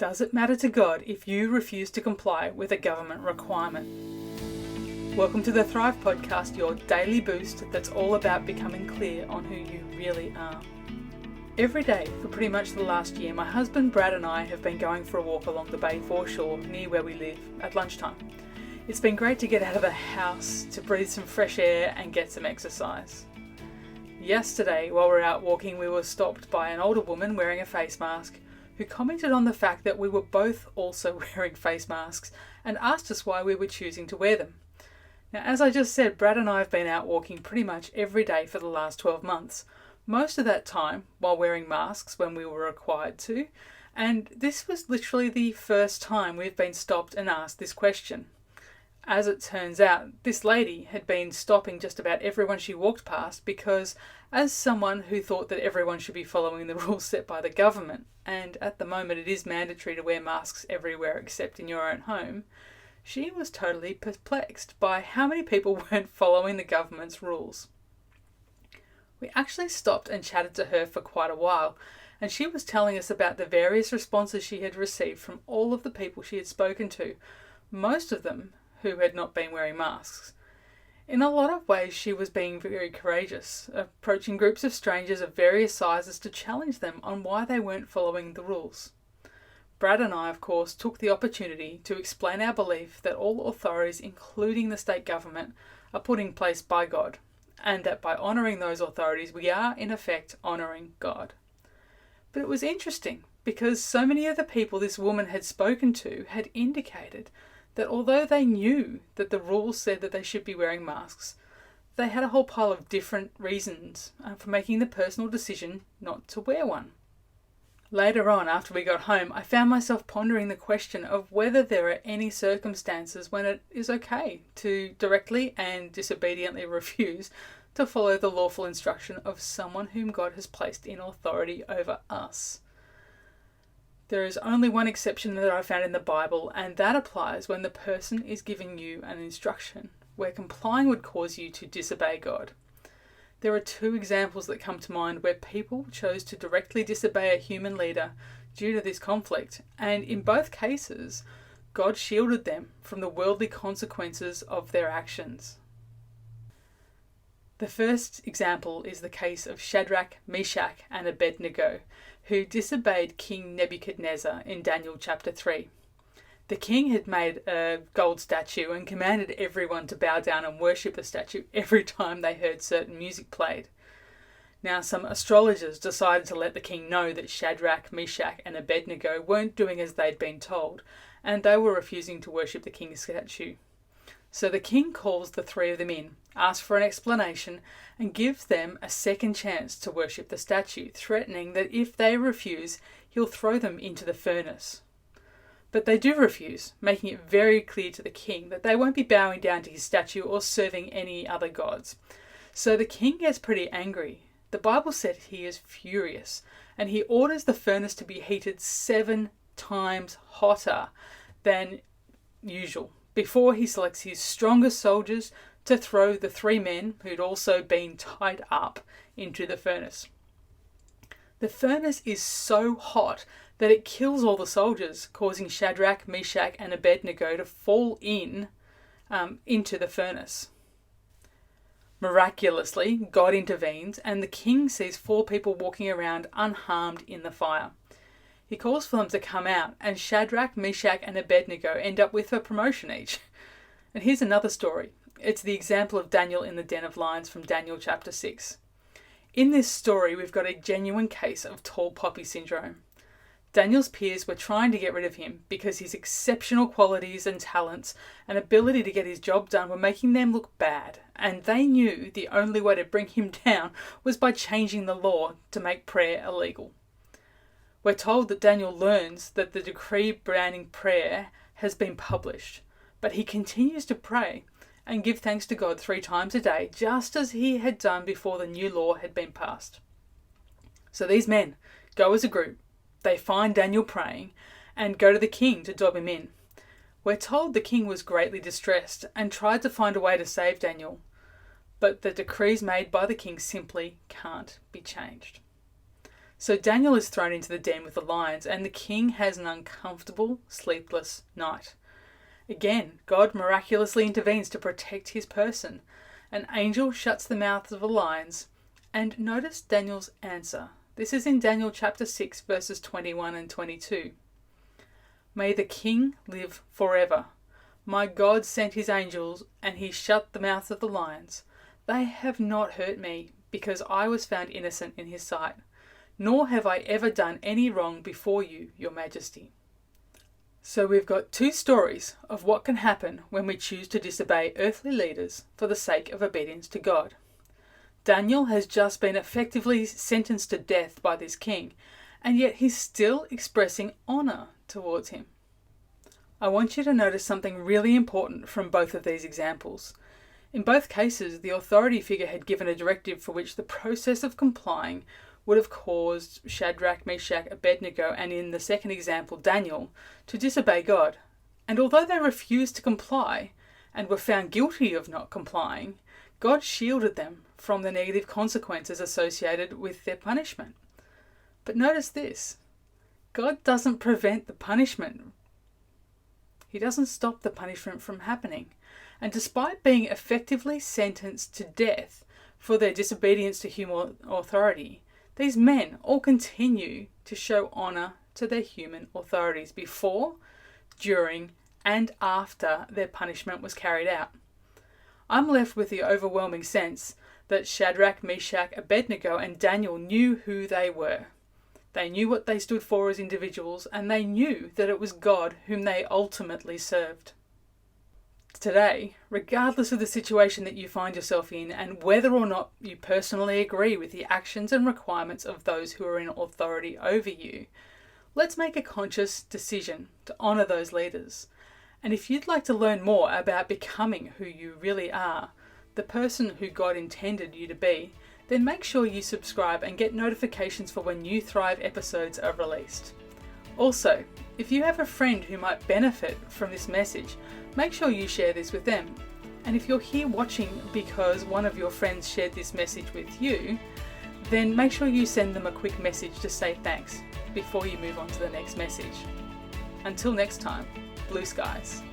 Does it matter to God if you refuse to comply with a government requirement? Welcome to the Thrive Podcast, your daily boost that's all about becoming clear on who you really are. Every day for pretty much the last year, my husband Brad and I have been going for a walk along the bay foreshore near where we live at lunchtime. It's been great to get out of the house, to breathe some fresh air and get some exercise. Yesterday, while we were out walking, we were stopped by an older woman wearing a face mask who commented on the fact that we were both also wearing face masks and asked us why we were choosing to wear them. Now, as I just said, Brad and I have been out walking pretty much every day for the last 12 months. Most of that time while wearing masks when we were required to, and this was literally the first time we've been stopped and asked this question. As it turns out, this lady had been stopping just about everyone she walked past because, as someone who thought that everyone should be following the rules set by the government, and at the moment it is mandatory to wear masks everywhere except in your own home, she was totally perplexed by how many people weren't following the government's rules. We actually stopped and chatted to her for quite a while, and she was telling us about the various responses she had received from all of the people she had spoken to, most of them who had not been wearing masks. In a lot of ways, she was being very courageous, approaching groups of strangers of various sizes to challenge them on why they weren't following the rules. Brad and I, of course, took the opportunity to explain our belief that all authorities, including the state government, are put in place by God, and that by honouring those authorities, we are, in effect, honouring God. But it was interesting, because so many of the people this woman had spoken to had indicated that although they knew that the rules said that they should be wearing masks, they had a whole pile of different reasons for making the personal decision not to wear one. Later on, after we got home, I found myself pondering the question of whether there are any circumstances when it is okay to directly and disobediently refuse to follow the lawful instruction of someone whom God has placed in authority over us. There is only one exception that I found in the Bible, and that applies when the person is giving you an instruction where complying would cause you to disobey God. There are two examples that come to mind where people chose to directly disobey a human leader due to this conflict, and in both cases, God shielded them from the worldly consequences of their actions. The first example is the case of Shadrach, Meshach and Abednego, who disobeyed King Nebuchadnezzar in Daniel chapter 3. The king had made a gold statue and commanded everyone to bow down and worship the statue every time they heard certain music played. Now, some astrologers decided to let the king know that Shadrach, Meshach and Abednego weren't doing as they'd been told, and they were refusing to worship the king's statue. So the king calls the three of them in, asks for an explanation, and gives them a second chance to worship the statue, threatening that if they refuse, he'll throw them into the furnace. But they do refuse, making it very clear to the king that they won't be bowing down to his statue or serving any other gods. So the king gets pretty angry. The Bible said he is furious, and he orders the furnace to be heated 7 times hotter than usual, before he selects his strongest soldiers to throw the 3 men who'd also been tied up into the furnace. The furnace is so hot that it kills all the soldiers, causing Shadrach, Meshach and Abednego to fall into the furnace. Miraculously, God intervenes and the king sees 4 people walking around unharmed in the fire. He calls for them to come out, and Shadrach, Meshach and Abednego end up with a promotion each. And here's another story. It's the example of Daniel in the den of lions from Daniel chapter 6. In this story, we've got a genuine case of tall poppy syndrome. Daniel's peers were trying to get rid of him because his exceptional qualities and talents and ability to get his job done were making them look bad, and they knew the only way to bring him down was by changing the law to make prayer illegal. We're told that Daniel learns that the decree banning prayer has been published, but he continues to pray and give thanks to God 3 times a day, just as he had done before the new law had been passed. So these men go as a group, they find Daniel praying, and go to the king to dob him in. We're told the king was greatly distressed and tried to find a way to save Daniel, but the decrees made by the king simply can't be changed. So Daniel is thrown into the den with the lions, and the king has an uncomfortable, sleepless night. Again, God miraculously intervenes to protect his person. An angel shuts the mouths of the lions, and notice Daniel's answer. This is in Daniel chapter 6, verses 21 and 22. May the king live forever. My God sent his angels, and he shut the mouths of the lions. They have not hurt me, because I was found innocent in his sight. Nor have I ever done any wrong before you, your majesty. So we've got two stories of what can happen when we choose to disobey earthly leaders for the sake of obedience to God. Daniel has just been effectively sentenced to death by this king, and yet he's still expressing honour towards him. I want you to notice something really important from both of these examples. In both cases, the authority figure had given a directive for which the process of complying would have caused Shadrach, Meshach, Abednego, and in the second example, Daniel, to disobey God. And although they refused to comply and were found guilty of not complying, God shielded them from the negative consequences associated with their punishment. But notice this: God doesn't prevent the punishment. He doesn't stop the punishment from happening. And despite being effectively sentenced to death for their disobedience to human authority, these men all continue to show honour to their human authorities before, during, and after their punishment was carried out. I'm left with the overwhelming sense that Shadrach, Meshach, Abednego, and Daniel knew who they were. They knew what they stood for as individuals, and they knew that it was God whom they ultimately served. Today, regardless of the situation that you find yourself in and whether or not you personally agree with the actions and requirements of those who are in authority over you, let's make a conscious decision to honour those leaders. And if you'd like to learn more about becoming who you really are, the person who God intended you to be, then make sure you subscribe and get notifications for when new Thrive episodes are released. Also, if you have a friend who might benefit from this message, make sure you share this with them. And if you're here watching because one of your friends shared this message with you, then make sure you send them a quick message to say thanks before you move on to the next message. Until next time, blue skies.